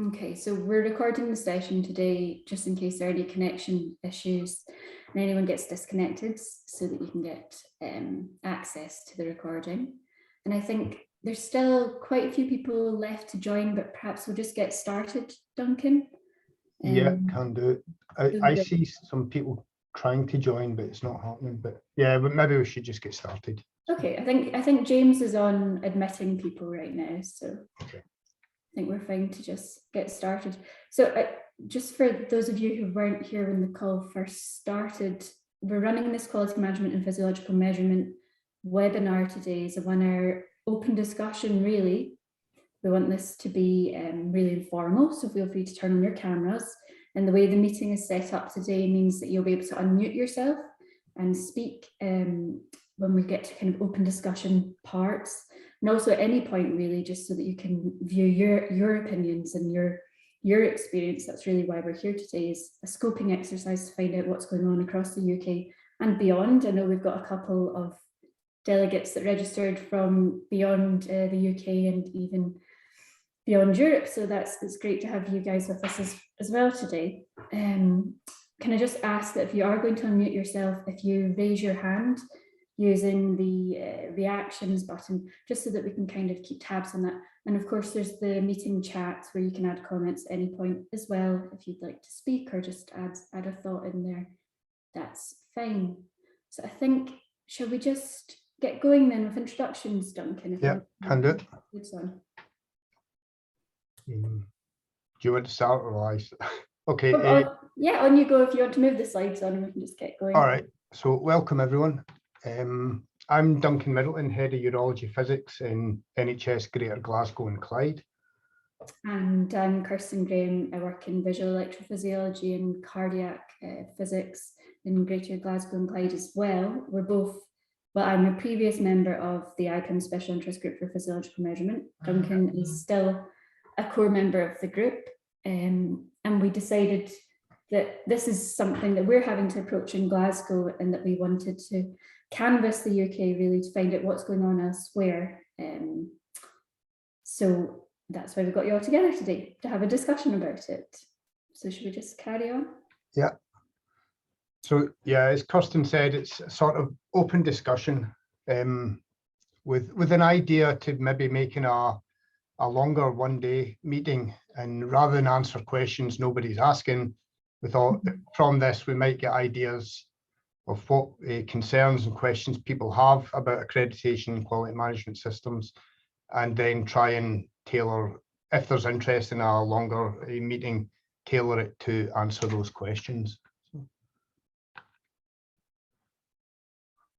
Okay, so we're recording the session today just in case there are any connection issues and anyone gets disconnected, so that you can get access to the recording. And I think there's still quite a few people left to join, but perhaps we'll just get started, Duncan. Yeah, can do it. I see some people trying to join, but it's not happening. But yeah, but maybe we should just get started. Okay, I think James is on admitting people right now, so okay. I think we're fine to just get started. So just for those of you who weren't here when the call first started, we're running this quality management and physiological measurement webinar today. It's a 1 hour open discussion, really. We want this to be really informal, so feel free to turn on your cameras. And the way the meeting is set up today means that you'll be able to unmute yourself and speak when we get to kind of open discussion parts. And also at any point, really, just so that you can view your opinions and your experience. That's really why we're here today, is a scoping exercise to find out what's going on across the UK and beyond. I know we've got a couple of delegates that registered from beyond the UK and even beyond Europe, so it's great to have you guys with us as well today. Can I just ask that if you are going to unmute yourself, if you raise your hand using the reactions button, just so that we can kind of keep tabs on that. And of course, there's the meeting chat where you can add comments at any point as well, if you'd like to speak or just add a thought in there. That's fine. So I think, shall we just get going then with introductions, Duncan? Yeah, can do it. Do you want to start or I? Okay. Yeah, on you go. If you want to move the slides on, we can just get going. All right. So welcome everyone. I'm Duncan Middleton, Head of Urology Physics in NHS Greater Glasgow and Clyde. And I'm Kirsten Graham. I work in visual electrophysiology and cardiac physics in Greater Glasgow and Clyde as well. We're both, well, I'm a previous member of the IPEM Special Interest Group for Physiological Measurement. Duncan is still a core member of the group, and we decided that this is something that we're having to approach in Glasgow, and that we wanted to canvass the UK really to find out what's going on elsewhere. So that's why we've got you all together today, to have a discussion about it. So should we just carry on? Yeah. So yeah, as Kirsten said, it's a sort of open discussion with an idea to maybe making a longer one-day meeting, and rather than answer questions nobody's asking, we thought from this we might get ideas of what concerns and questions people have about accreditation and quality management systems, and then try and tailor, if there's interest in a longer meeting, tailor it to answer those questions.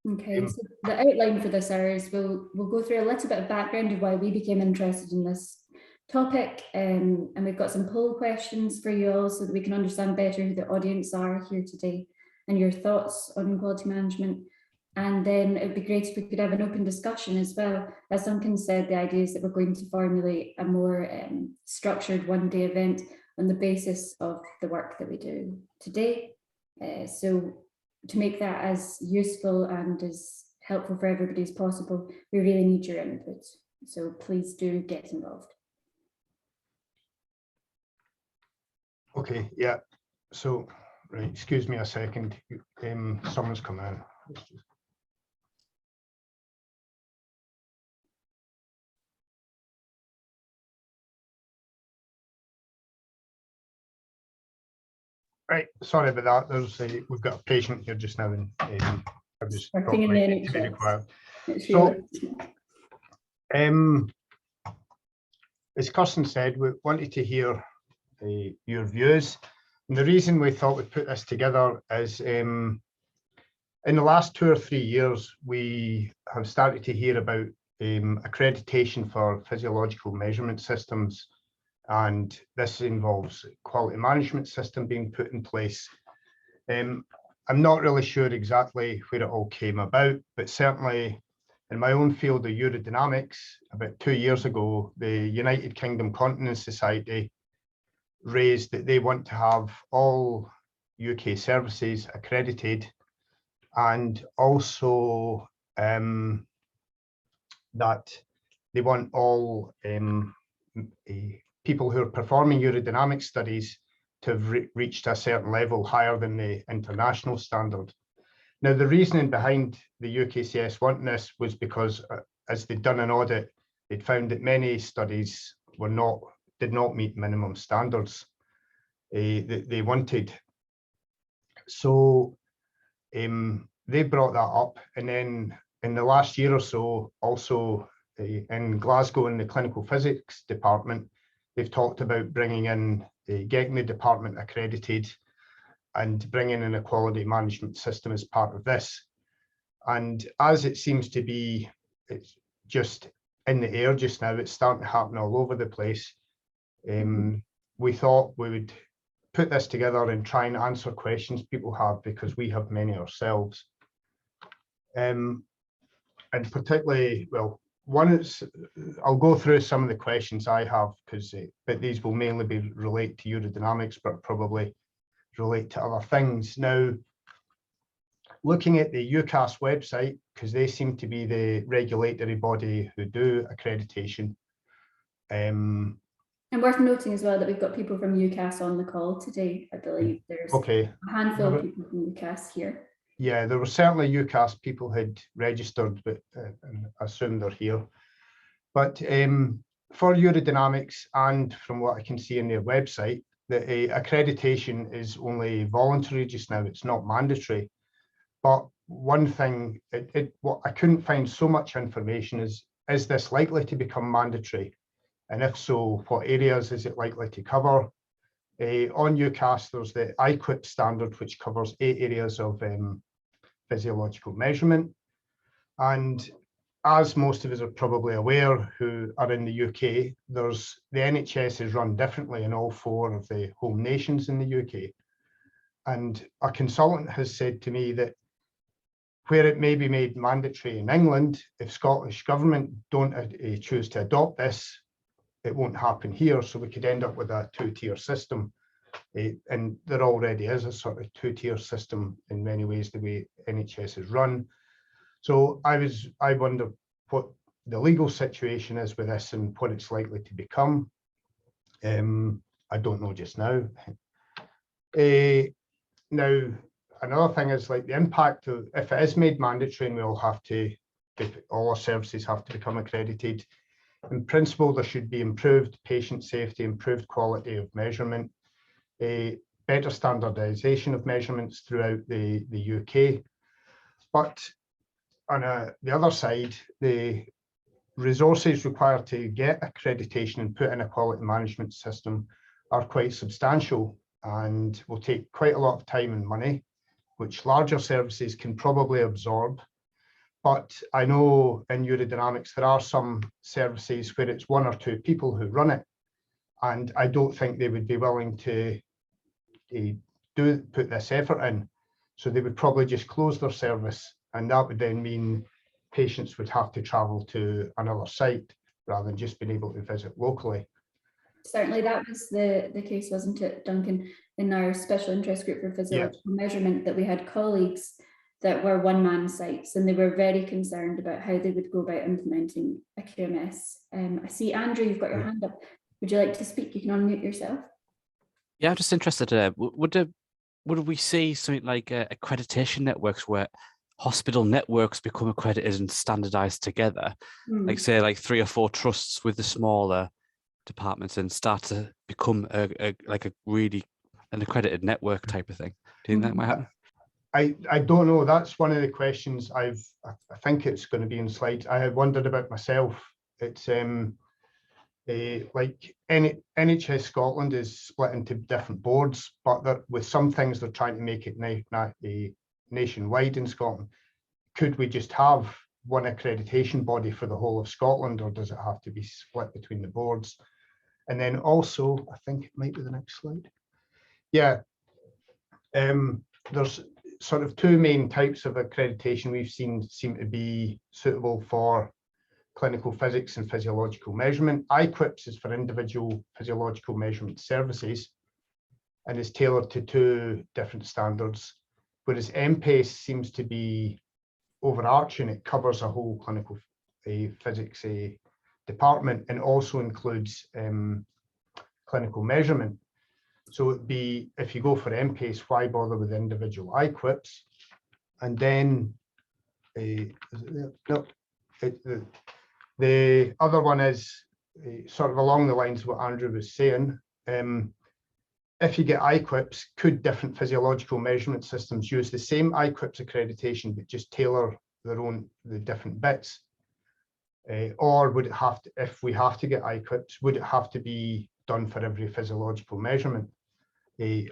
Okay, so the outline for this hour is we'll go through a little bit of background of why we became interested in this topic, and we've got some poll questions for you all so that we can understand better who the audience are here today and your thoughts on quality management. And then it'd be great if we could have an open discussion as well. As Duncan said, the idea is that we're going to formulate a more structured one-day event on the basis of the work that we do today. So to make that as useful and as helpful for everybody as possible, we really need your input. So please do get involved. Okay, yeah. So, right, excuse me a second. Someone's come in. Right, sorry about that. There's we've got a patient here just now, and I just working in the NHS. So, as Kirsten said, we wanted to hear your views, and the reason we thought we'd put this together is in the last 2 or 3 years we have started to hear about accreditation for physiological measurement systems, and this involves quality management system being put in place. I'm not really sure exactly where it all came about, but certainly in my own field of urodynamics, about 2 years ago, the United Kingdom Continence Society raised that they want to have all UK services accredited, and also that they want all people who are performing urodynamic studies to have reached a certain level higher than the international standard. Now, the reasoning behind the UKCS wanting this was because as they'd done an audit, they'd found that many studies did not meet minimum standards that they wanted. So they brought that up, and then in the last year or so, also in Glasgow in the clinical physics department, they've talked about bringing in, getting the department accredited and bringing in a quality management system as part of this. And as it seems to be, it's just in the air just now, it's starting to happen all over the place. We thought we would put this together and try and answer questions people have, because we have many ourselves. And particularly, well, one is, I'll go through some of the questions I have, but these will mainly be relate to urodynamics, but probably relate to other things. Now, looking at the UCAS website, because they seem to be the regulatory body who do accreditation. And worth noting as well that we've got people from UCAS on the call today. I believe there's a handful of people from UCAS here. Yeah, there were certainly UCAS people had registered, but I assume they're here. But for urodynamics, and from what I can see in their website, the accreditation is only voluntary just now, it's not mandatory. But one thing, what I couldn't find so much information is this likely to become mandatory? And if so, what areas is it likely to cover? On UCAS, there's the IPEM standard, which covers 8 areas of physiological measurement. And as most of us are probably aware who are in the UK, the NHS is run differently in all 4 of the home nations in the UK. And a consultant has said to me that where it may be made mandatory in England, if Scottish government don't choose to adopt this, it won't happen here. So we could end up with a 2-tier system. And there already is a sort of 2-tier system in many ways, the way NHS is run. So I wonder what the legal situation is with this and what it's likely to become. I don't know just now. Now, another thing is like the impact of, if it is made mandatory and we all have to, all our services have to become accredited, in principle, there should be improved patient safety, improved quality of measurement, better standardization of measurements throughout the UK. But on the other side, the resources required to get accreditation and put in a quality management system are quite substantial and will take quite a lot of time and money, which larger services can probably absorb. But I know in urodynamics, there are some services where it's 1 or 2 people who run it. And I don't think they would be willing to put this effort in. So they would probably just close their service. And that would then mean patients would have to travel to another site rather than just being able to visit locally. Certainly that was the case, wasn't it, Duncan, in our special interest group for physiological measurement, that we had colleagues that were one-man sites, and they were very concerned about how they would go about implementing a QMS. I see, Andrew, you've got your hand up. Would you like to speak? You can unmute yourself. Yeah, I'm just interested. Would we see something like accreditation networks where hospital networks become accredited and standardized together, like say like 3 or 4 trusts with the smaller departments, and start to become like a really an accredited network type of thing? Do you think that might happen? I don't know. That's one of the questions I think it's going to be in slides. I had wondered about myself. It's like NHS Scotland is split into different boards, but with some things they're trying to make it nationwide in Scotland. Could we just have one accreditation body for the whole of Scotland, or does it have to be split between the boards? And then also, I think it might be the next slide. Yeah, there's sort of 2 main types of accreditation we've seen seem to be suitable for clinical physics and physiological measurement. IQIPS is for individual physiological measurement services and is tailored to 2 different standards, whereas MPACE seems to be overarching. It covers a whole clinical physics department, and also includes clinical measurement. So it'd be, if you go for MPACE, why bother with individual IQIPs? And then the other one is sort of along the lines of what Andrew was saying. If you get IQIPs, could different physiological measurement systems use the same IQIPs accreditation, but just tailor the different bits? Or would it have to, if we have to get IQIPs, would it have to be done for every physiological measurement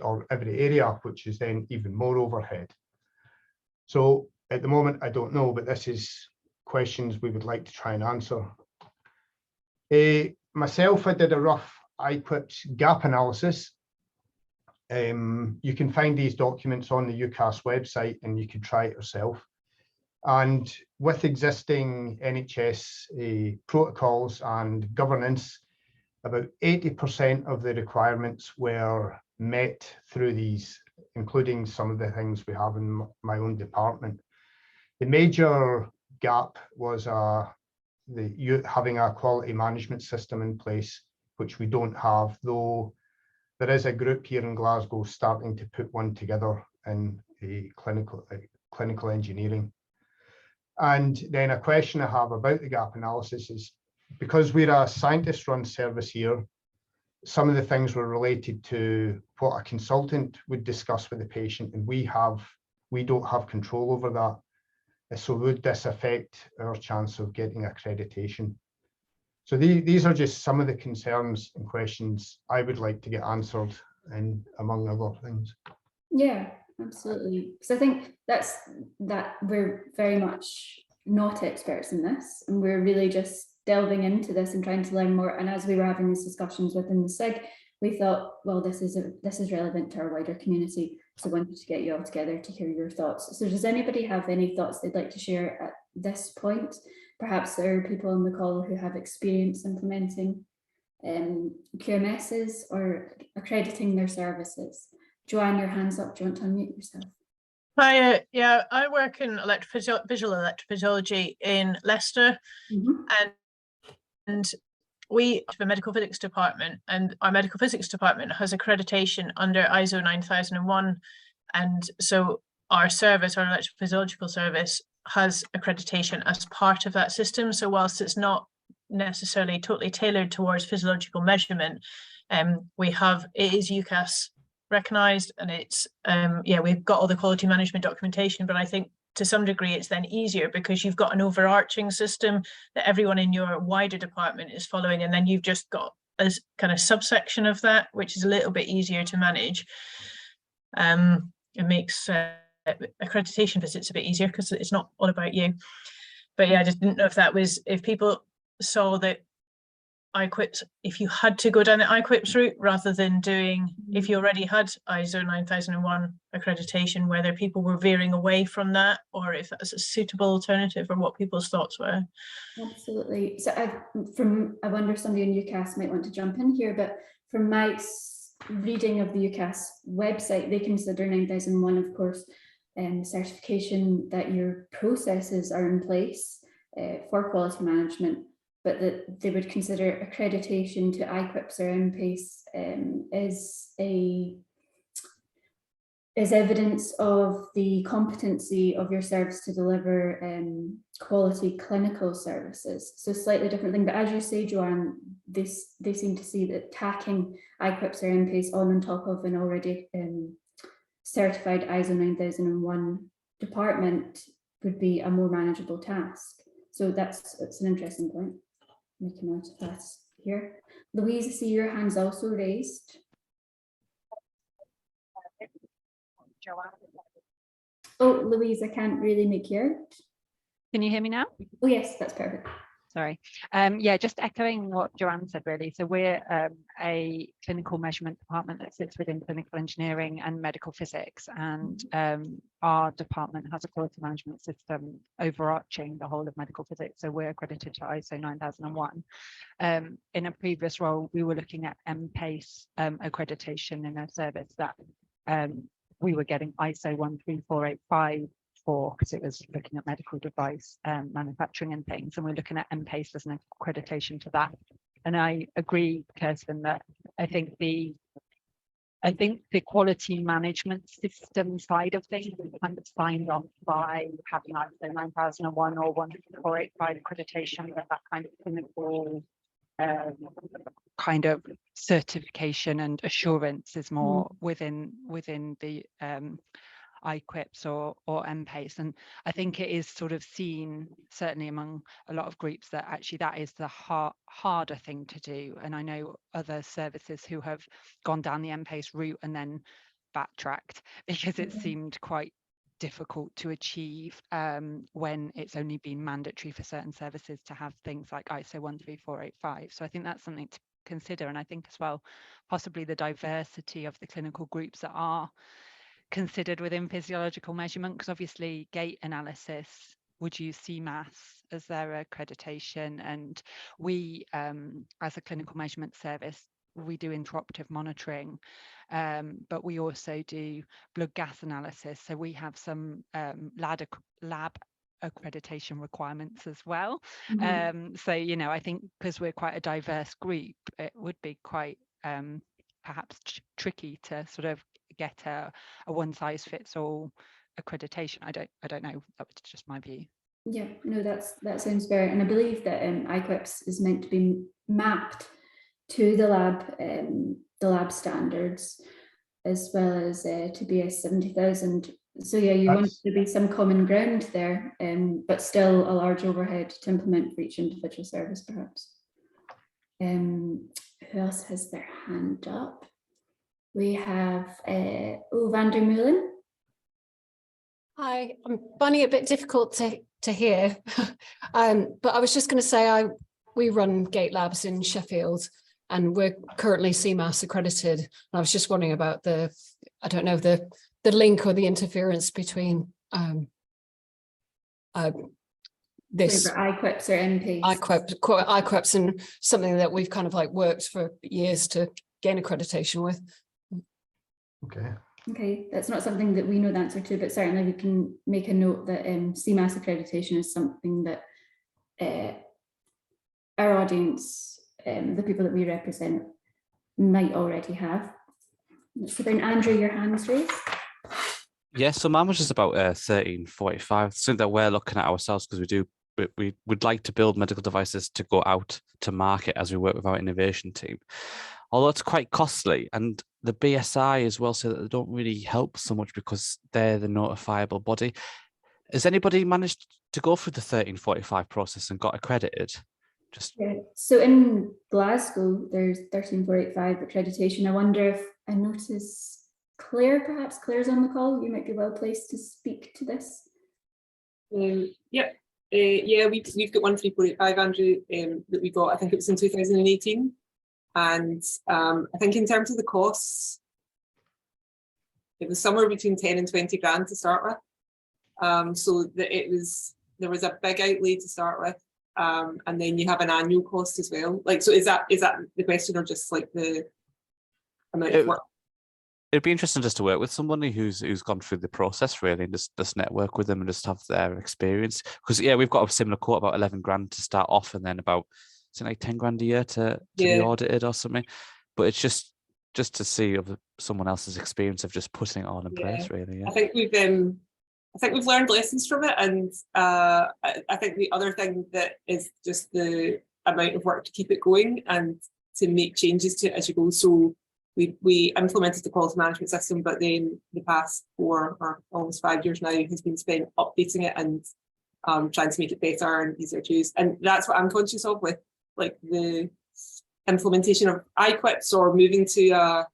or every area, which is then even more overhead? So at the moment, I don't know, but this is questions we would like to try and answer. Myself, I did a rough IQIPs gap analysis. You can find these documents on the UCAS website, and you can try it yourself. And with existing NHS protocols and governance, about 80% of the requirements were met through these, including some of the things we have in my own department. The major gap was having a quality management system in place, which we don't have, though there is a group here in Glasgow starting to put one together in clinical engineering. And then a question I have about the gap analysis is, because we're a scientist-run service here, some of the things were related to what a consultant would discuss with the patient, and we don't have control over that. So would this affect our chance of getting accreditation? So these are just some of the concerns and questions I would like to get answered, and among other things. Yeah, absolutely. So I think that we're very much not experts in this, and we're really just delving into this and trying to learn more. And as we were having these discussions within the SIG, we thought, well, this is relevant to our wider community. So wanted to get you all together to hear your thoughts. So does anybody have any thoughts they'd like to share at this point? Perhaps there are people on the call who have experience implementing QMSs or accrediting their services. Joanne, your hand's up. Do you want to unmute yourself? Hi, yeah, I work in visual electrophysiology in Leicester, and we have a medical physics department, and our medical physics department has accreditation under ISO 9001, and so our service, our electrophysiological service, has accreditation as part of that system. So whilst it's not necessarily totally tailored towards physiological measurement, it is UCAS recognised, and it's we've got all the quality management documentation, but I think to some degree it's then easier because you've got an overarching system that everyone in your wider department is following, and then you've just got a kind of subsection of that, which is a little bit easier to manage. It makes accreditation visits a bit easier because it's not all about you. But yeah, I just didn't know if people saw that IQIPs, if you had to go down the IQIPs route rather than doing, if you already had ISO 9001 accreditation, whether people were veering away from that, or if that's a suitable alternative, or what people's thoughts were. Absolutely. So I wonder if somebody on UCAS might want to jump in here, but from my reading of the UCAS website, they consider 9001, of course, certification that your processes are in place for quality management, but that they would consider accreditation to IQIPs or MPACE is evidence of the competency of your service to deliver quality clinical services. So slightly different thing, but as you say, Joanne, they seem to see that tacking IQIPs or MPACE on top of an already certified ISO 9001 department would be a more manageable task. So that's an interesting point. Make a note of that here. Louise, I see your hand's also raised. Oh, Louise, I can't really make you out. Can you hear me now? Oh yes, that's perfect. Sorry. Yeah, just echoing what Joanne said, really. So we're a clinical measurement department that sits within clinical engineering and medical physics, and our department has a quality management system overarching the whole of medical physics. So we're accredited to ISO 9001. In a previous role, we were looking at MPACE accreditation in a service that we were getting ISO 13485 before, because it was looking at medical device manufacturing and things, and we're looking at MPACE as an accreditation to that. And I agree, Kirsten, that I think the quality management system side of things is kind of signed off by having ISO 9001 or 13485 accreditation, that kind of clinical kind of certification and assurance is more within the IPEPs or MPACE. And I think it is sort of seen, certainly among a lot of groups, that actually that is the harder thing to do. And I know other services who have gone down the MPACE route and then backtracked because it seemed quite difficult to achieve when it's only been mandatory for certain services to have things like ISO 13485. So I think that's something to consider. And I think as well, possibly the diversity of the clinical groups that are considered within physiological measurement, because obviously gait analysis would use CMAS as their accreditation, and we as a clinical measurement service, we do interoperative monitoring, but we also do blood gas analysis, so we have some lab accreditation requirements as well. So I think because we're quite a diverse group, it would be quite perhaps tricky to sort of get a one-size-fits-all accreditation. I don't know, that was just my view. Yeah, no, that sounds fair. And I believe that IQEPS is meant to be mapped to the lab standards, as well as to BS 70,000. So yeah, you want there to be some common ground there, but still a large overhead to implement for each individual service, perhaps. Who else has their hand up? We have Van der Meulen. Hi, I'm finding it a bit difficult to hear, but I was just going to say we run Gate Labs in Sheffield, and we're currently CMAS accredited. And I was just wondering about the link or the interference between this IQEPS or MPACE. IQEPS and something that we've kind of like worked for years to gain accreditation with. Okay, that's not something that we know the answer to, but certainly we can make a note that CMAS accreditation is something that our audience, the people that we represent, might already have. So then, Andrew, your hand's raised. Yeah, so mine was just about 1345, something that we're looking at ourselves, because we would like to build medical devices to go out to market as we work with our innovation team. Although it's quite costly, and the BSI as well, so that they don't really help so much because they're the notifiable body. Has anybody managed to go through the 1345 process and got accredited? Yeah. So in Glasgow, there's 13485 accreditation. I wonder if I notice Claire, perhaps Claire's on the call. You might be well placed to speak to this. Yeah, we've got 13485, Andrew, that we got. I think it was in 2018. And I think in terms of the costs, it was somewhere between 10 and 20 grand to start with. So that there was a big outlay to start with, and then you have an annual cost as well. Like, so is that the question, or just like the amount of work? It'd be interesting just to work with somebody who's gone through the process, really, and just network with them and just have their experience. Because yeah, we've got a similar quote, about 11 grand to start off, and then about, is it like 10 grand a year to be audited or something? But it's just to see of someone else's experience of just putting it all in place, really. Yeah. I think we've learned lessons from it, and I think the other thing that is just the amount of work to keep it going and to make changes to it as you go. So we implemented the quality management system, but then the past 4 or almost 5 years now has been spent updating it and trying to make it better and easier to use. And that's what I'm conscious of with like the implementation of IQEPS or moving to a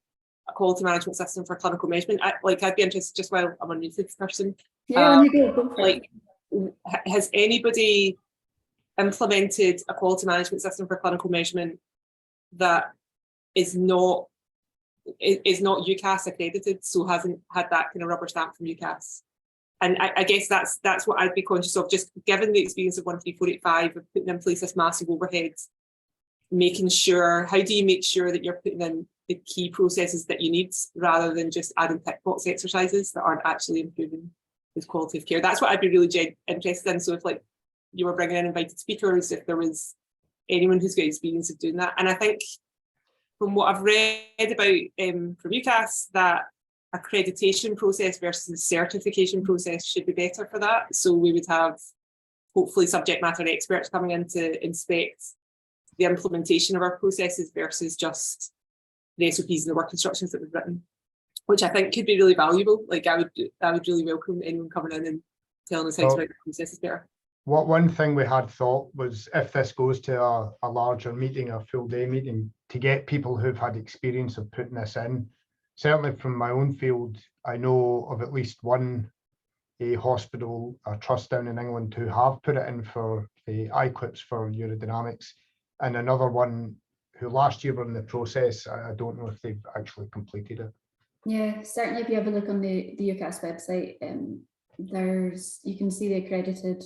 quality management system for clinical measurement. I'd be interested, just while I'm a new person. Yeah, go for it. Has anybody implemented a quality management system for clinical measurement that is not UCAS accredited, so hasn't had that kind of rubber stamp from UCAS? And I guess that's what I'd be conscious of, just given the experience of 13485 of putting in place this massive overhead, making sure, how do you make sure that you're putting in the key processes that you need, rather than just adding tick box exercises that aren't actually improving quality of care. That's what I'd be really interested in. So if like you were bringing in invited speakers, if there was anyone who's got experience of doing that. And I think from what I've read about from UCAS, that accreditation process versus certification process should be better for that. So we would have hopefully subject matter experts coming in to inspect the implementation of our processes versus just the SOPs and the work instructions that we've written, which I think could be really valuable. Like I would really welcome anyone coming in and telling us how to write the processes better. One thing we had thought was, if this goes to a larger meeting, a full day meeting, to get people who've had experience of putting this in. Certainly from my own field, I know of at least one hospital, a trust down in England, who have put it in for the IPEM for urodynamics, and another one who last year were in the process. I don't know if they've actually completed it. Yeah, certainly if you have a look on the UCAS website, you can see the accredited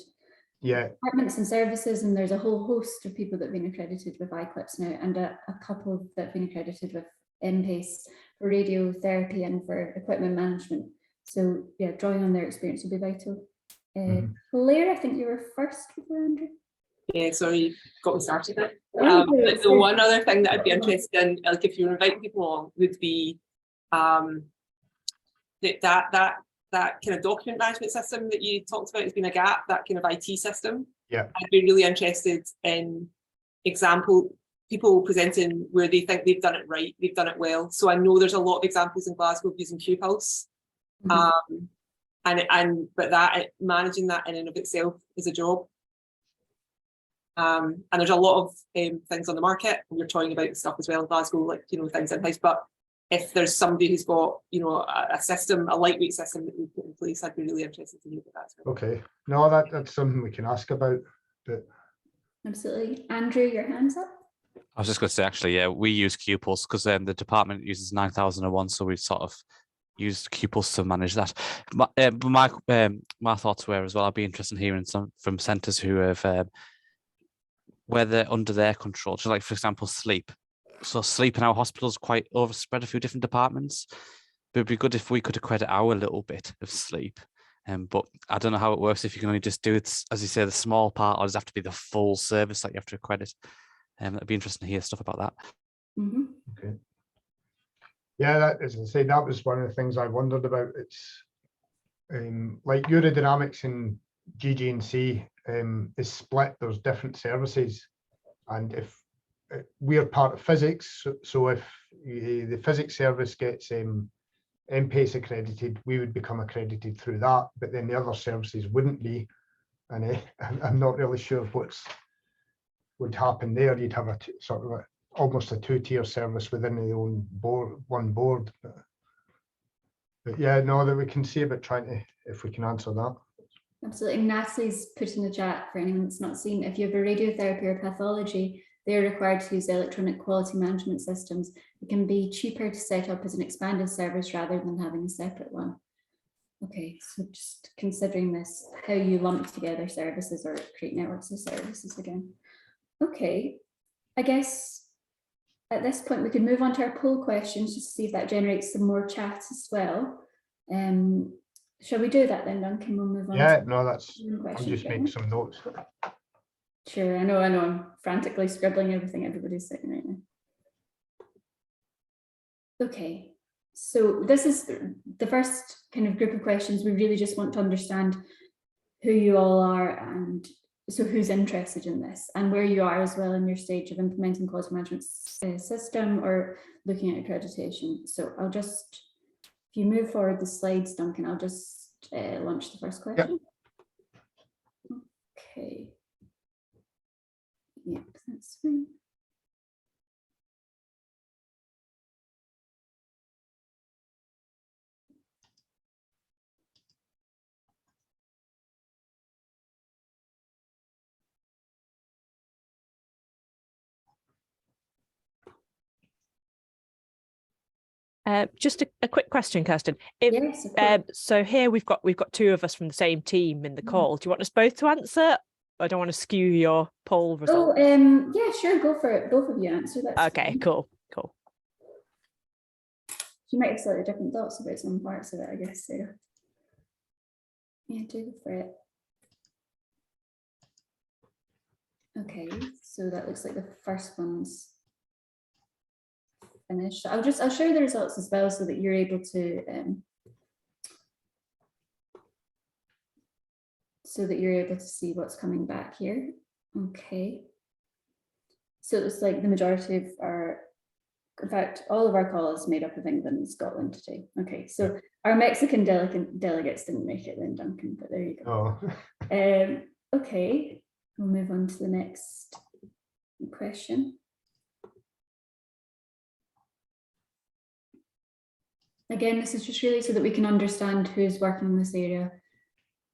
departments and services, and there's a whole host of people that have been accredited with ICLIPS now, and a couple that have been accredited with MPACE for radiotherapy and for equipment management. So yeah, drawing on their experience will be vital. Claire, I think you were first before Andrew. Yeah, sorry, you got me started there. But the one other thing that I'd be interested in, like if you were inviting people along, would be that kind of document management system that you talked about has been a gap, that kind of IT system. Yeah. I'd be really interested in people presenting where they think they've done it right, they've done it well. So I know there's a lot of examples in Glasgow of using Q-Pulse. But managing that in and of itself is a job. And there's a lot of things on the market. We're talking about stuff as well in Glasgow, like, things in-house. But if there's somebody who's got, a system, a lightweight system that we put in place, I'd be really interested to hear about that as well. Okay. No, that's something we can ask about. But absolutely. Andrew, your hand's up. I was just going to say, actually, yeah, we use Q-Pulse because the department uses 9001, so we sort of used Q-Pulse to manage that. My thoughts were as well, I'd be interested in hearing some from centres who have where they're under their control. So like, for example, sleep. So sleep in our hospitals quite overspread a few different departments. But it'd be good if we could accredit our little bit of sleep. But I don't know how it works, if you can only just do it, as you say, the small part, or does it have to be the full service that you have to accredit? That'd be interesting to hear stuff about that. Okay. Yeah, as I say, that was one of the things I wondered about. It's like urodynamics and GG&C is split. There's different services, and if we are part of physics, so if the physics service gets MPACE accredited, we would become accredited through that, but then the other services wouldn't be, and I'm not really sure what would happen there. You'd have sort of almost a two-tier service within the own one board. But yeah, no, that we can see about trying to, if we can answer that. Absolutely. Natalie's put in the chat, for anyone that's not seen, if you have a radiotherapy or pathology, they're required to use electronic quality management systems. It can be cheaper to set up as an expanded service rather than having a separate one. Okay, so just considering this, how you lump together services or create networks of services again. Okay, I guess at this point we could move on to our poll questions just to see if that generates some more chat as well. Shall we do that then, Duncan? We'll move on. Yeah, no, that's, I'll just make some notes. Sure, I know, I'm frantically scribbling everything everybody's saying right now. Okay, so this is the first kind of group of questions. We really just want to understand who you all are, and so who's interested in this and where you are as well in your stage of implementing quality management system or looking at accreditation. So I'll just, if you move forward the slides, Duncan, I'll just launch the first question. Yep. Okay. Yep, that's fine. Just a quick question, Kirsten. Yes, so here we've got two of us from the same team in the call. Do you want us both to answer? I don't want to skew your poll result. Oh, yeah, sure, go for it. Both of you answer. That's okay, fine. Cool. You might have slightly different thoughts about some parts of it, I guess, Sarah. Yeah, do go for it. Okay, so that looks like the first one's finished. I'll share the results as well so that you're able to see what's coming back here. Okay. So it looks like the majority of our, in fact, all of our call is made up of England and Scotland today. Okay, so our Mexican delegates didn't make it then, Duncan, but there you go. Oh. Okay, we'll move on to the next question. Again, this is just really so that we can understand who's working in this area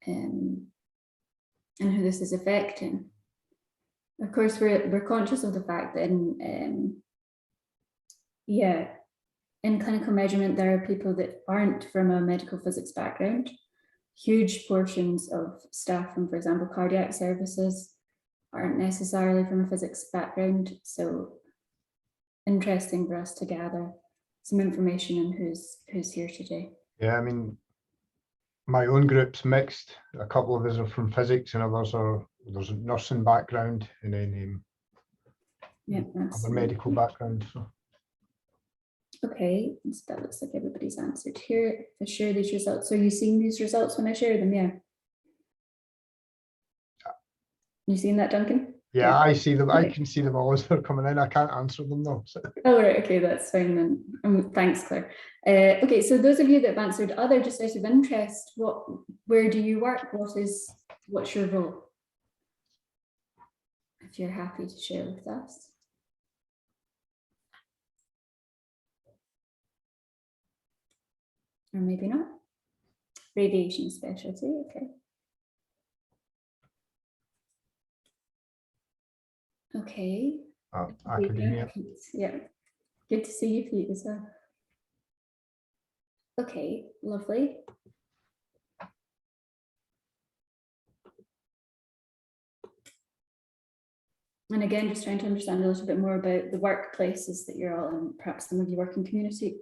and who this is affecting. Of course, we're conscious of the fact that in clinical measurement, there are people that aren't from a medical physics background. Huge portions of staff from, for example, cardiac services aren't necessarily from a physics background. So interesting for us to gather some information on who's here today. Yeah, I mean, my own group's mixed. A couple of us are from physics and there's a nursing background and then other medical background. So. Okay, so that looks like everybody's answered here. If I share these results, are you seeing these results when I share them? Yeah. You seeing that, Duncan? Yeah, I see them. Okay. I can see them all as they're coming in. I can't answer them though. So. Oh, right. Okay, that's fine then. Thanks, Claire. Okay, so those of you that have answered other, just out of interest, where do you work? What's your role? If you're happy to share with us. Or maybe not. Radiation specialty, okay. Okay. Academia. Yeah, good to see you, Pete, as well. Okay, lovely. And again, just trying to understand a little bit more about the workplaces that you're all in, perhaps some of you work in community.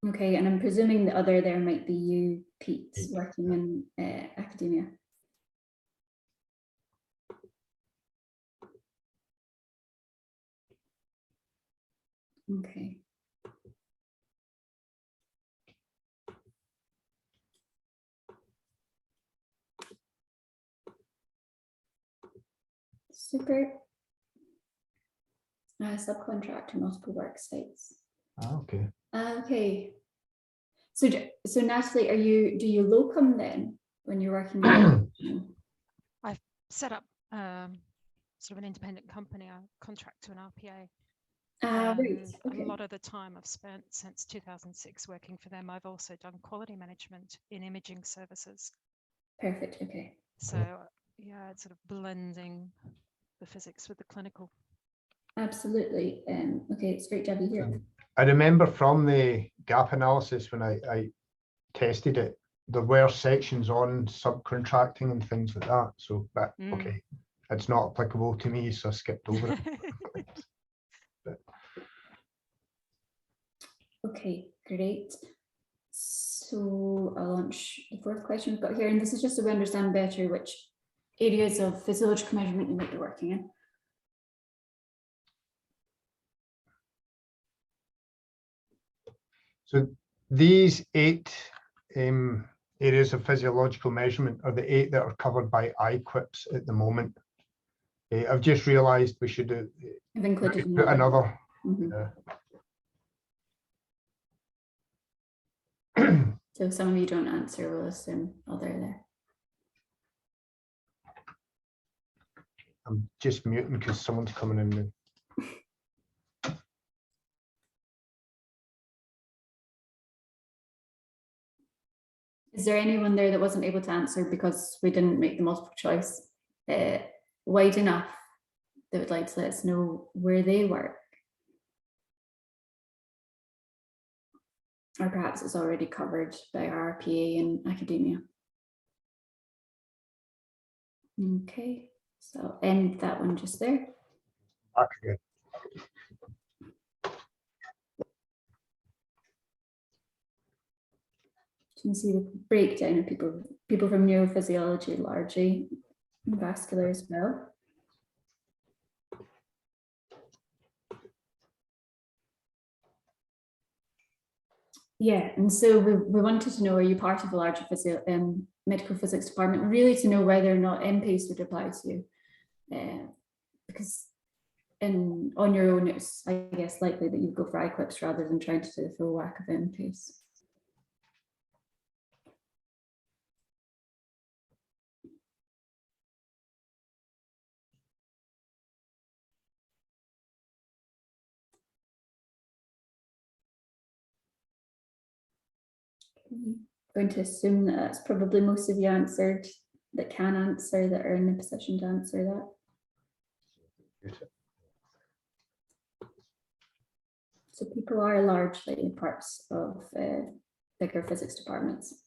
Okay, and I'm presuming the other there might be you, Pete, working in academia. Okay. Super. Subcontract to multiple work sites. Okay. Okay. So Natalie, do you locum then when you're working? I've set up sort of an independent company. I contract to an RPA. Right. Okay. A lot of the time I've spent since 2006 working for them. I've also done quality management in imaging services. Perfect. Okay. So yeah, it's sort of blending the physics with the clinical. Absolutely. Okay, it's great to have you here. I remember from the gap analysis when I tested it, there were sections on subcontracting and things like that. So, but okay, it's not applicable to me, so I skipped over it. Okay, great. So I'll launch the fourth question we've got here, and this is just so we understand better which areas of physiological measurement you might be working in. So these 8 areas of physiological measurement are the 8 that are covered by IPEM at the moment. I've just realised we should have included another. So if some of you don't answer, we'll assume other there. I'm just muting because someone's coming in now. Is there anyone there that wasn't able to answer because we didn't make the multiple choice wide enough that would like to let us know where they work? Or perhaps it's already covered by our RPA in academia. Okay, so end that one just there. back again. You can see the breakdown of people from neurophysiology, largely vascular as well. Yeah, and so we wanted to know, are you part of a larger medical physics department, really to know whether or not MPACE would apply to you. Because on your own, it's, I guess, likely that you'd go for IPEPs rather than trying to do the full whack of MPACE. I'm going to assume that that's probably most of you answered, that can answer, that are in a position to answer that. So people are largely parts of bigger physics departments.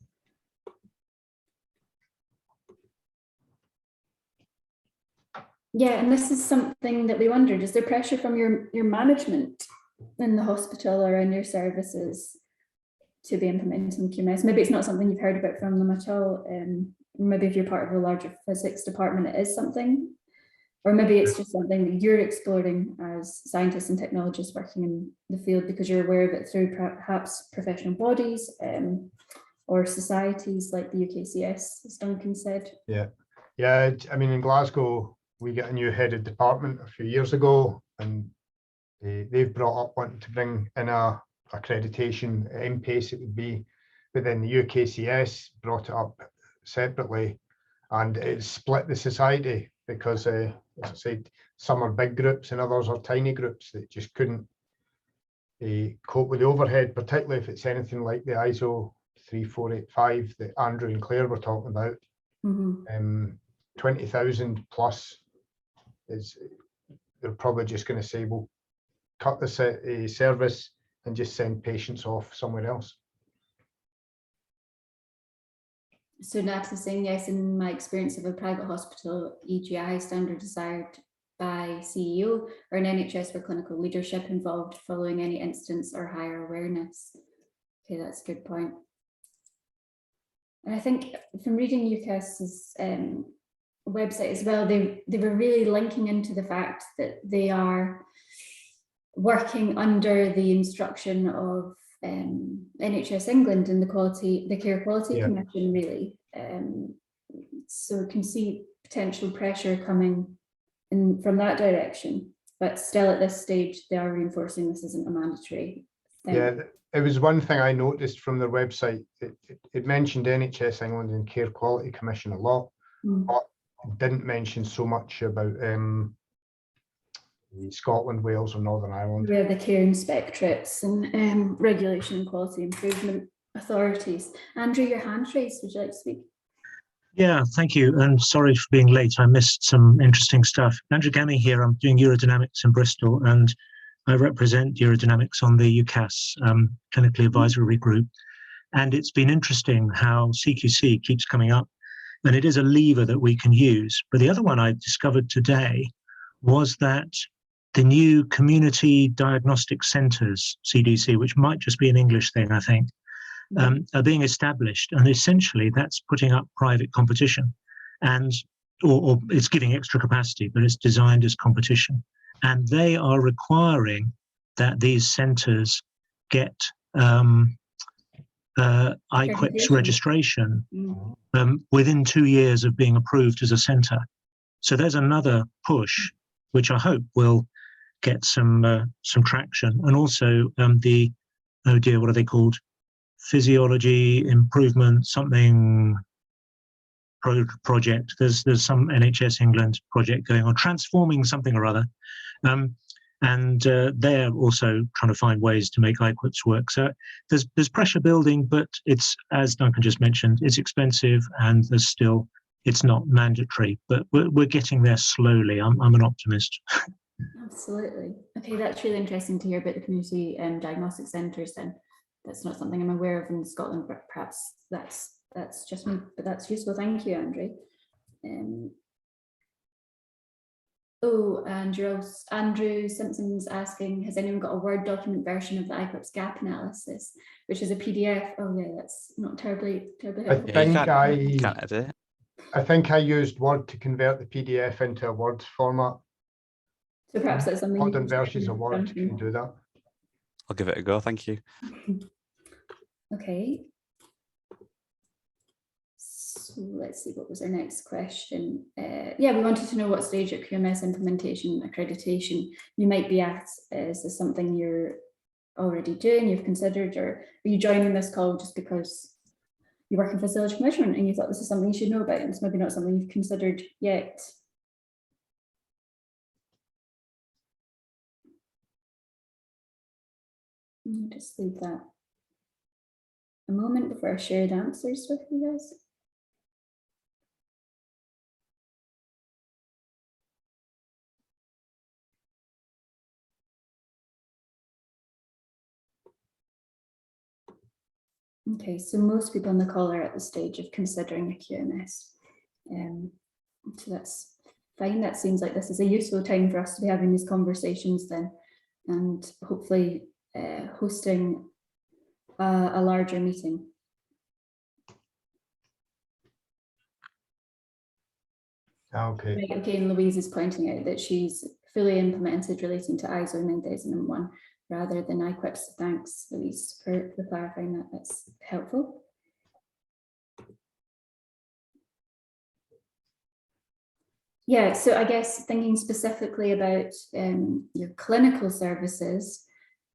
Yeah, and this is something that we wondered, is there pressure from your management in the hospital or in your services to be implementing QMS? Maybe it's not something you've heard about from them at all. Maybe if you're part of a larger physics department, it is something. Or maybe it's just something that you're exploring as scientists and technologists working in the field because you're aware of it through perhaps professional bodies or societies like the UKCS, as Duncan said. Yeah, I mean, in Glasgow, we got a new head of department a few years ago, and they've brought up wanting to bring in a accreditation, MPACE it would be, but then the UKCS brought it up separately, and it split the society because, as I said, some are big groups and others are tiny groups that just couldn't cope with the overhead, particularly if it's anything like the ISO 3485 that Andrew and Claire were talking about. 20,000 plus is, they're probably just going to say, we'll cut the service and just send patients off somewhere else. So Nat is saying, yes, in my experience of a private hospital, EGI standard desired by CEO or an NHS for clinical leadership involved following any instance or higher awareness. Okay, that's a good point. And I think from reading UCAS's website as well, they were really linking into the fact that they are working under the instruction of NHS England and the Care Quality Commission, really. So we can see potential pressure coming in from that direction, but still at this stage, they are reinforcing this isn't a mandatory thing. Yeah, it was one thing I noticed from their website. It mentioned NHS England and Care Quality Commission a lot, but it didn't mention so much about Scotland, Wales, or Northern Ireland. Yeah, the care inspectorates and regulation and quality improvement authorities. Andrew, your hand raised. Would you like to speak? Yeah, thank you. And sorry for being late. I missed some interesting stuff. Andrew Gammy here. I'm doing urodynamics in Bristol, and I represent urodynamics on the UCAS clinically advisory group. And it's been interesting how CQC keeps coming up, and it is a lever that we can use. But the other one I discovered today was that the new community diagnostic centres, CDC, which might just be an English thing, I think, are being established, and essentially that's putting up private competition, and or it's giving extra capacity, but it's designed as competition, and they are requiring that these centres get IPEPS registration within 2 years of being approved as a centre. So there's another push, which I hope will get some traction, and also the, oh dear, what are they called? Physiology improvement something project. There's some NHS England project going on, transforming something or other, and they're also trying to find ways to make IPEPS work. So there's pressure building, but it's, as Duncan just mentioned, it's expensive, and there's still, it's not mandatory, but we're getting there slowly. I'm an optimist. Absolutely. Okay, that's really interesting to hear about the community diagnostic centres then. That's not something I'm aware of in Scotland, but perhaps that's just me, but that's useful. Thank you, Andrew. Oh, and Andrew Simpson's asking, has anyone got a Word document version of the IPEPS gap analysis, which is a PDF? Oh yeah, that's not terribly helpful. I think I used Word to convert the PDF into a Word format. So perhaps that's something. Modern versions of Word can do that. I'll give it a go, thank you. Okay. So let's see, what was our next question? Yeah, we wanted to know what stage at QMS implementation accreditation you might be at. Is this something you're already doing, you've considered, or are you joining this call just because you work in physiological measurement and you thought this is something you should know about, and it's maybe not something you've considered yet? I'll just leave that a moment before I share the answers with you guys. Okay, so most people on the call are at the stage of considering a QMS. So that's fine. That seems like this is a useful time for us to be having these conversations then, and hopefully hosting a larger meeting. Okay. Right, okay, and Louise is pointing out that she's fully implemented relating to ISO 9001 rather than IPEPS. Thanks, Louise, for clarifying that. That's helpful. Yeah, so I guess thinking specifically about your clinical services,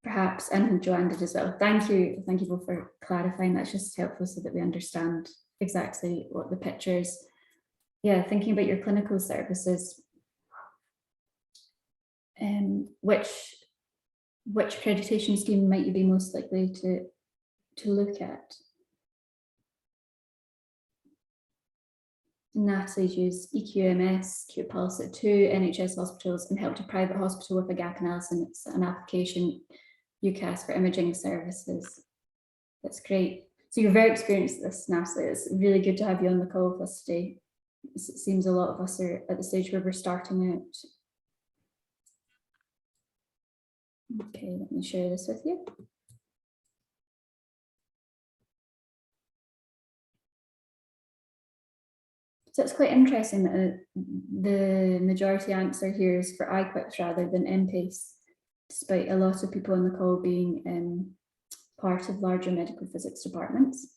perhaps, and Joanne did as well. Thank you both for clarifying. That's just helpful so that we understand exactly what the picture is. Yeah, thinking about your clinical services, which accreditation scheme might you be most likely to look at? Natalie's used EQMS, QPulse at 2 NHS hospitals and helped a private hospital with a gap analysis and application UCAS for imaging services. That's great. So you're very experienced at this, Natalie. It's really good to have you on the call with us today. It seems a lot of us are at the stage where we're starting out. Okay, let me share this with you. So it's quite interesting that the majority answer here is for IPEPS rather than MPACE, despite a lot of people on the call being part of larger medical physics departments.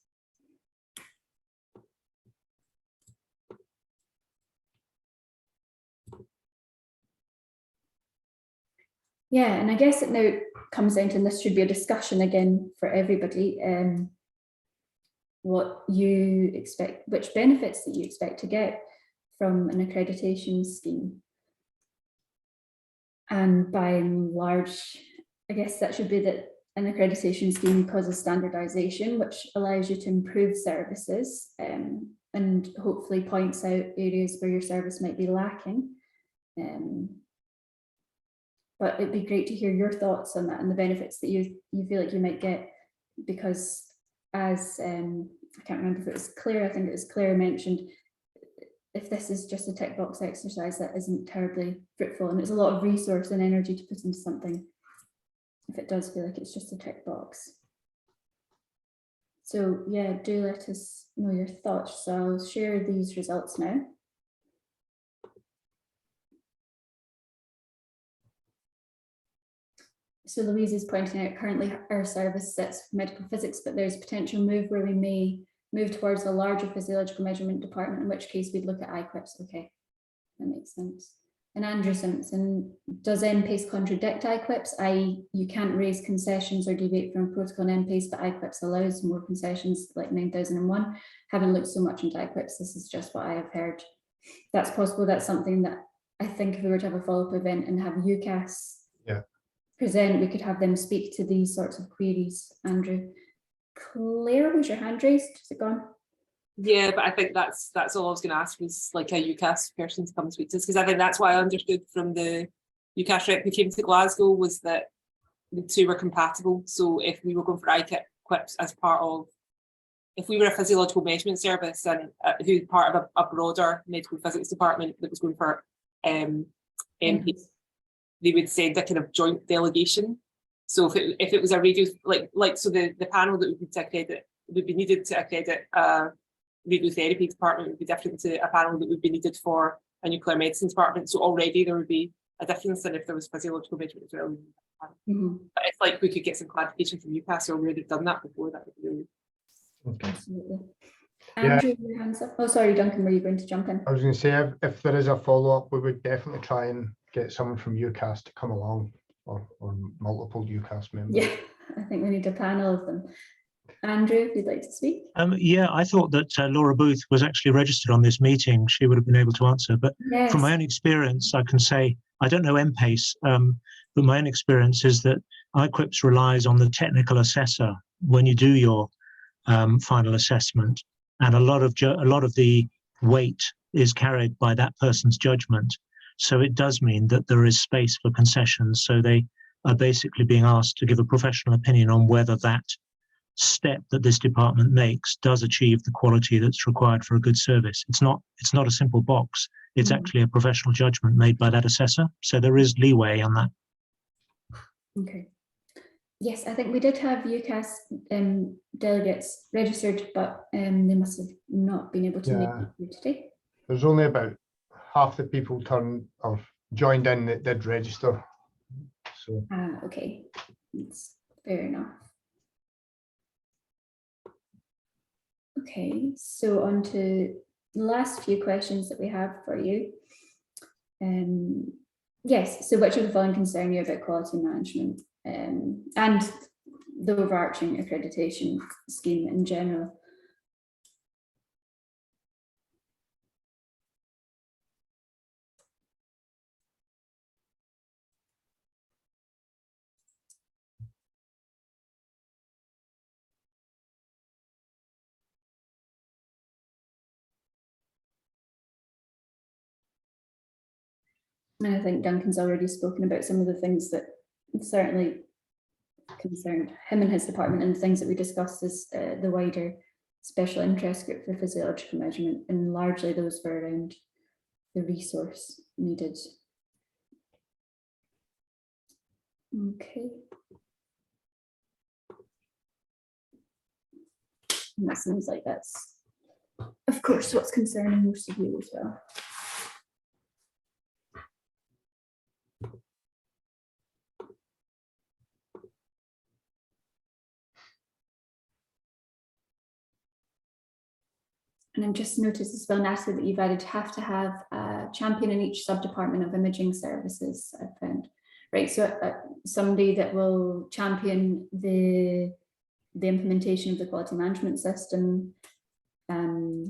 Yeah, and I guess it now comes down to, and this should be a discussion again for everybody, what you expect, which benefits that you expect to get from an accreditation scheme. And by and large, I guess that should be that an accreditation scheme causes standardization, which allows you to improve services and hopefully points out areas where your service might be lacking. But it'd be great to hear your thoughts on that and the benefits that you feel like you might get, because as I can't remember if it was Claire, I think it was Claire mentioned, if this is just a tick box exercise, that isn't terribly fruitful, and it's a lot of resource and energy to put into something if it does feel like it's just a tick box. So yeah, do let us know your thoughts. So I'll share these results now. So Louise is pointing out currently our service sits for medical physics, but there's a potential move where we may move towards a larger physiological measurement department, in which case we'd look at IPEPS. Okay, that makes sense. And Andrew Simpson, does MPACE contradict IPEPS? i.e. you can't raise concessions or deviate from protocol in MPACE, but IPEPS allows more concessions like 9001. Haven't looked so much into IPEPS, this is just what I have heard. That's possible. That's something that I think if we were to have a follow-up event and have UCAS present, we could have them speak to these sorts of queries. Andrew. Claire, was your hand raised? Is it gone? Yeah, but I think that's all I was going to ask, was like a UCAS person to come and speak to us, because I think that's what I understood from the UCAS rep who came to Glasgow, was that the two were compatible. So if we were going for IPEPS as part of, if we were a physiological measurement service and who's part of a broader medical physics department that was going for MPs, they would send a kind of joint delegation. So if it was a radio, so the panel that would be needed to accredit a radiotherapy department would be different to a panel that would be needed for a nuclear medicine department. So already there would be a difference than if there was physiological measurement as well. But if like we could get some clarification from Newcastle, we already done that before, that would be really. Absolutely. Andrew, your hands up. Oh, sorry, Duncan, were you going to jump in? I was going to say, if there is a follow-up, we would definitely try and get someone from UCAS to come along, or multiple UCAS members. Yeah, I think we need a panel of them. Andrew, if you'd like to speak. Yeah, I thought that Laura Booth was actually registered on this meeting. She would have been able to answer. But yes, from my own experience, I can say, I don't know MPACE, but my own experience is that IPEM relies on the technical assessor when you do your final assessment. And a lot of the weight is carried by that person's judgment. So it does mean that there is space for concessions. So they are basically being asked to give a professional opinion on whether that step that this department makes does achieve the quality that's required for a good service. It's not a simple box. It's actually a professional judgment made by that assessor. So there is leeway on that. Okay. Yes, I think we did have UCAS delegates registered, but they must have not been able to make it here today. There's only about half the people joined in that did register. So okay, that's fair enough. Okay, so on to the last few questions that we have for you. Yes, so which of the following concern you about quality management and the overarching accreditation scheme in general? And I think Duncan's already spoken about some of the things that certainly concerned him and his department, and the things that we discussed as the wider special interest group for physiological measurement, and largely those were around the resource needed. Okay. And that seems like that's, of course, what's concerning most of you as well. And I've just noticed as well, Natalie, that you've added have to have a champion in each sub-department of imaging services, I've found. Right, so somebody that will champion the implementation of the quality management system, will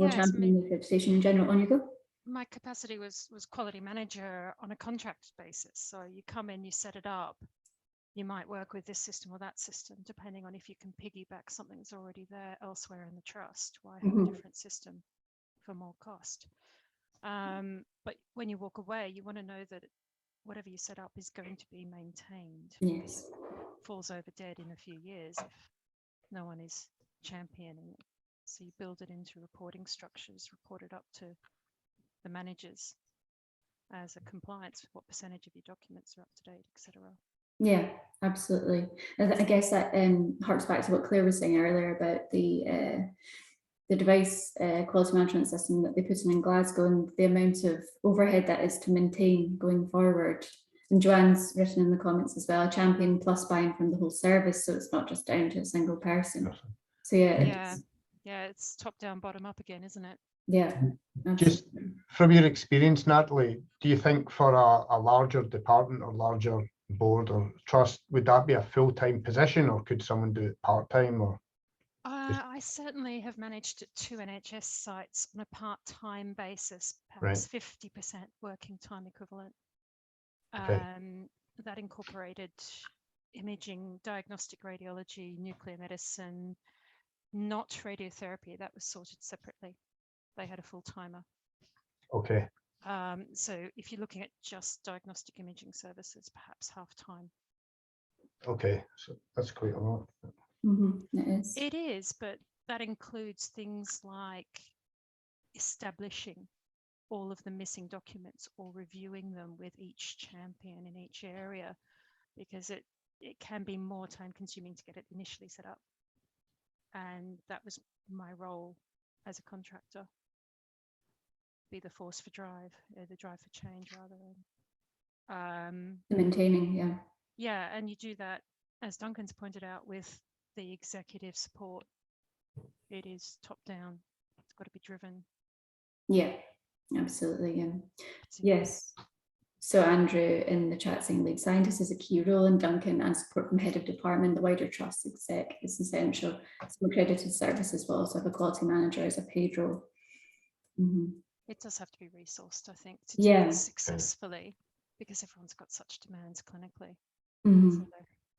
champion the accreditation in general. On you go. My capacity was quality manager on a contract basis. So you come in, you set it up. You might work with this system or that system, depending on if you can piggyback something that's already there elsewhere in the trust. Why have a different system for more cost? But when you walk away, you want to know that whatever you set up is going to be maintained. Yes. It falls over dead in a few years if no one is championing it. So you build it into reporting structures, report it up to the managers as a compliance with what percentage of your documents are up to date, etc. Yeah, absolutely. I guess that harks back to what Claire was saying earlier about the device quality management system that they put in Glasgow and the amount of overhead that is to maintain going forward. And Joanne's written in the comments as well, a champion plus buy-in from the whole service, so it's not just down to a single person. So yeah, it's top down, bottom up again, isn't it? Yeah. Just from your experience, Natalie, do you think for a larger department or larger board or trust, would that be a full-time position, or could someone do it part-time? Or I certainly have managed 2 NHS sites on a part-time basis, perhaps 50% working time equivalent. That incorporated imaging, diagnostic radiology, nuclear medicine, not radiotherapy. That was sorted separately. They had a full-timer. Okay. So if you're looking at just diagnostic imaging services, perhaps half-time. Okay, so that's quite a lot. It is, but that includes things like establishing all of the missing documents or reviewing them with each champion in each area, because it can be more time consuming to get it initially set up. And that was my role as a contractor, be the force for drive, the drive for change rather. Maintaining, Yeah, and you do that, as Duncan's pointed out, with the executive support. It is top down. It's got to be driven. Yeah, absolutely. Yes. So Andrew in the chat saying lead scientist is a key role, and Duncan and support from head of department, the wider trust exec is essential. Some accredited services will also have a quality manager as a paid role. It does have to be resourced, I think, to do it successfully, because everyone's got such demands clinically. So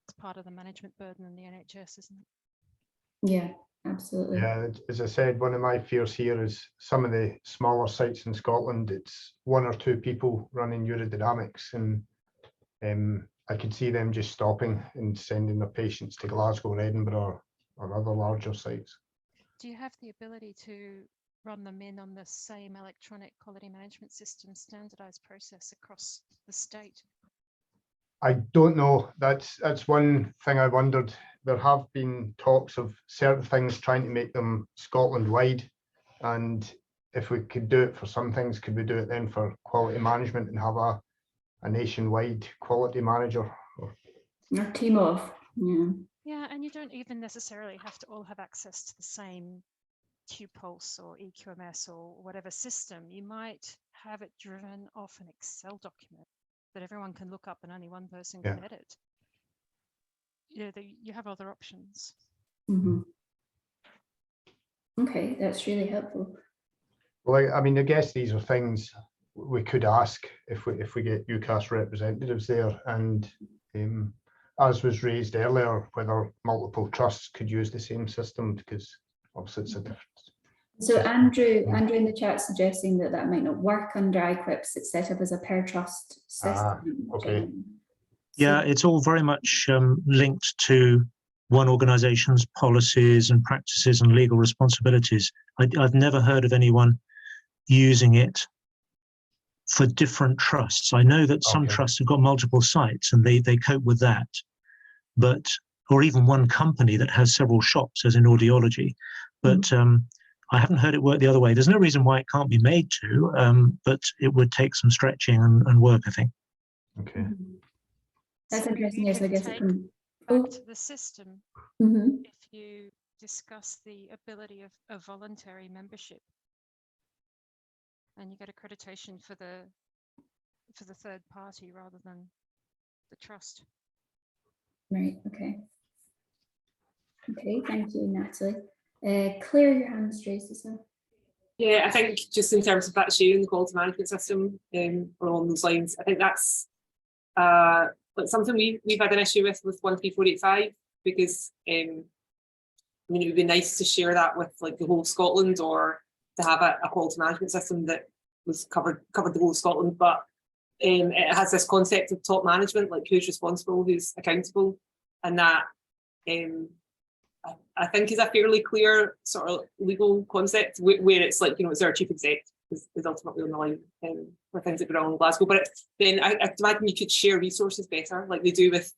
it's part of the management burden in the NHS, isn't it? Yeah, absolutely. Yeah, as I said, one of my fears here is some of the smaller sites in Scotland, it's 1 or 2 people running urodynamics, and I could see them just stopping and sending their patients to Glasgow or Edinburgh or other larger sites. Do you have the ability to run them in on the same electronic quality management system standardized process across the state? I don't know. That's one thing I wondered. There have been talks of certain things trying to make them Scotland-wide, and if we could do it for some things, could we do it then for quality management and have a nationwide quality manager? Or team of, Yeah, and you don't even necessarily have to all have access to the same QPulse or EQMS or whatever system. You might have it driven off an Excel document that everyone can look up and only one person can edit. You have other options. Okay, that's really helpful. Well, I mean, I guess these are things we could ask if we get UCAS representatives there, and as was raised earlier, whether multiple trusts could use the same system, because obviously it's a difference. So Andrew in the chat suggesting that might not work under IPEPS. It's set up as a per trust system. Okay. Yeah, it's all very much linked to one organization's policies and practices and legal responsibilities. I've never heard of anyone using it for different trusts. I know that some trusts have got multiple sites and they cope with that, or even one company that has several shops, as in audiology, but I haven't heard it work the other way. There's no reason why it can't be made to, but it would take some stretching and work, I think. Okay. That's So interesting. you Yes, I can guess it take can. back to the system if you discuss the ability of voluntary membership, and you get accreditation for the third party rather than the trust. Right. Okay. Okay. Thank you, Natalie. Claire, your hand's raised as well. Yeah, I think just in terms of that sharing the quality management system, along those lines, I think that's like something we've had an issue with 13485, because I mean, it would be nice to share that with like the whole of Scotland, or to have a quality management system that was covered the whole of Scotland, but it has this concept of top management, like who's responsible, who's accountable, and that I think is a fairly clear sort of legal concept where it's like, it's our chief exec is ultimately on the line for things that go wrong in Glasgow. But then I imagine you could share resources better, like they do with,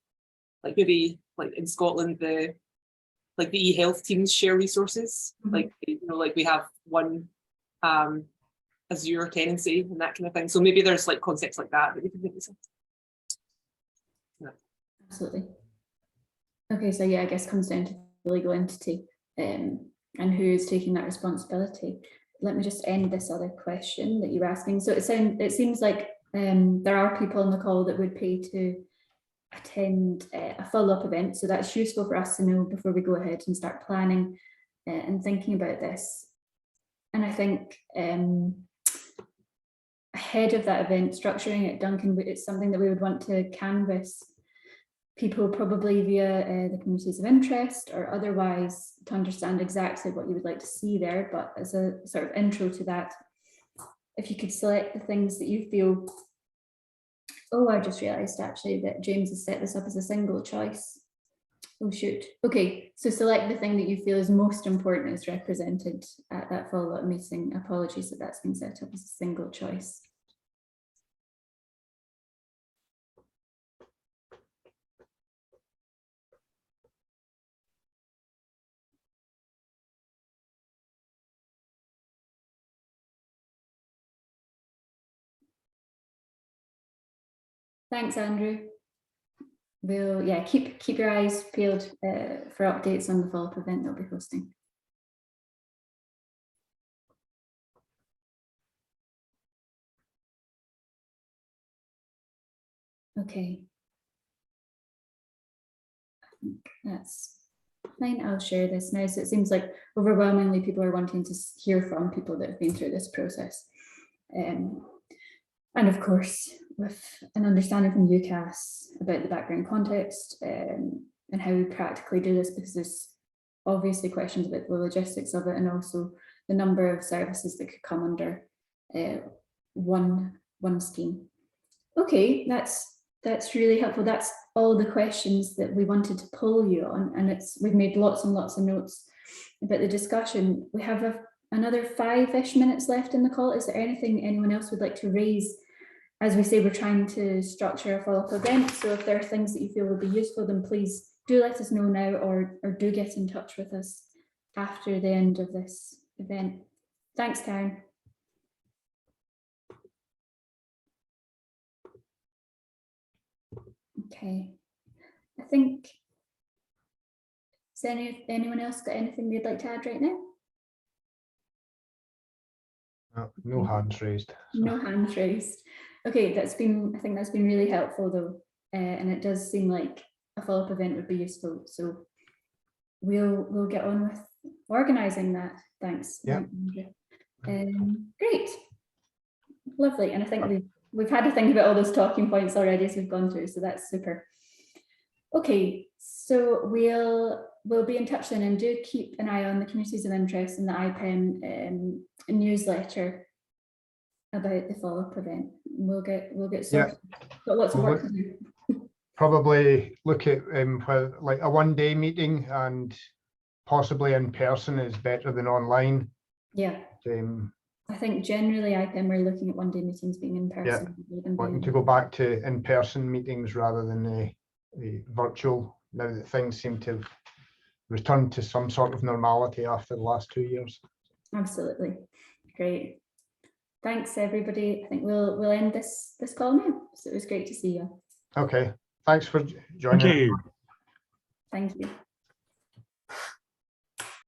like maybe like in Scotland, the e-health teams share resources. Like, like we have one Azure tenancy and that kind of thing. So maybe there's like concepts like that we can think of. Yeah. Absolutely. Okay, so yeah, I guess it comes down to the legal entity and who is taking that responsibility. Let me just end this other question that you were asking. So it seems like there are people on the call that would pay to attend a follow-up event. So that's useful for us to know before we go ahead and start planning and thinking about this. And I think ahead of that event, structuring it, Duncan, it's something that we would want to canvass people probably via the communities of interest or otherwise to understand exactly what you would like to see there. But as a sort of intro to that, if you could select the things that you feel, I just realised actually that James has set this up as a single choice. Oh, shoot. Okay, so select the thing that you feel is most important is represented at that follow-up meeting. Apologies that that's been set up as a single choice. Thanks, Andrew. We'll, yeah, keep your eyes peeled for updates on the follow-up event they'll be hosting. Okay. I think that's fine. I'll share this now. So it seems like overwhelmingly people are wanting to hear from people that have been through this process. And of course, with an understanding from UCAS about the background context and how we practically do this, because there's obviously questions about the logistics of it and also the number of services that could come under one scheme. Okay, that's really helpful. That's all the questions that we wanted to poll you on, and we've made lots and lots of notes about the discussion. We have another 5-ish minutes left in the call. Is there anything anyone else would like to raise? As we say, we're trying to structure a follow-up event, so if there are things that you feel would be useful, then please do let us know now, or do get in touch with us after the end of this event. Thanks, Karen. Okay, I think, has anyone else got anything they'd like to add right now? No hands raised. So. No hands raised. Okay, I think that's been really helpful though, and it does seem like a follow-up event would be useful. So we'll get on with organising that. Thanks. Yeah. Great, lovely, and I think we've had to think about all those talking points already as we've gone through, so that's super. Okay, so we'll be in touch then, and do keep an eye on the communities of interest in the IPEM newsletter about the follow-up event. We'll get started. Yeah. Got lots of work to do. Probably look at like a one-day meeting, and possibly in person is better than online. Yeah. I think generally IPEM we're looking at one-day meetings being in person. Yeah. Wanting to go back to in-person meetings rather than the virtual, now that things seem to have returned to some sort of normality after the last 2 years. Absolutely. Great. Thanks, everybody. I think we'll end this call now. So it was great to see you. Okay. Thanks for joining. Thank you. Thank you.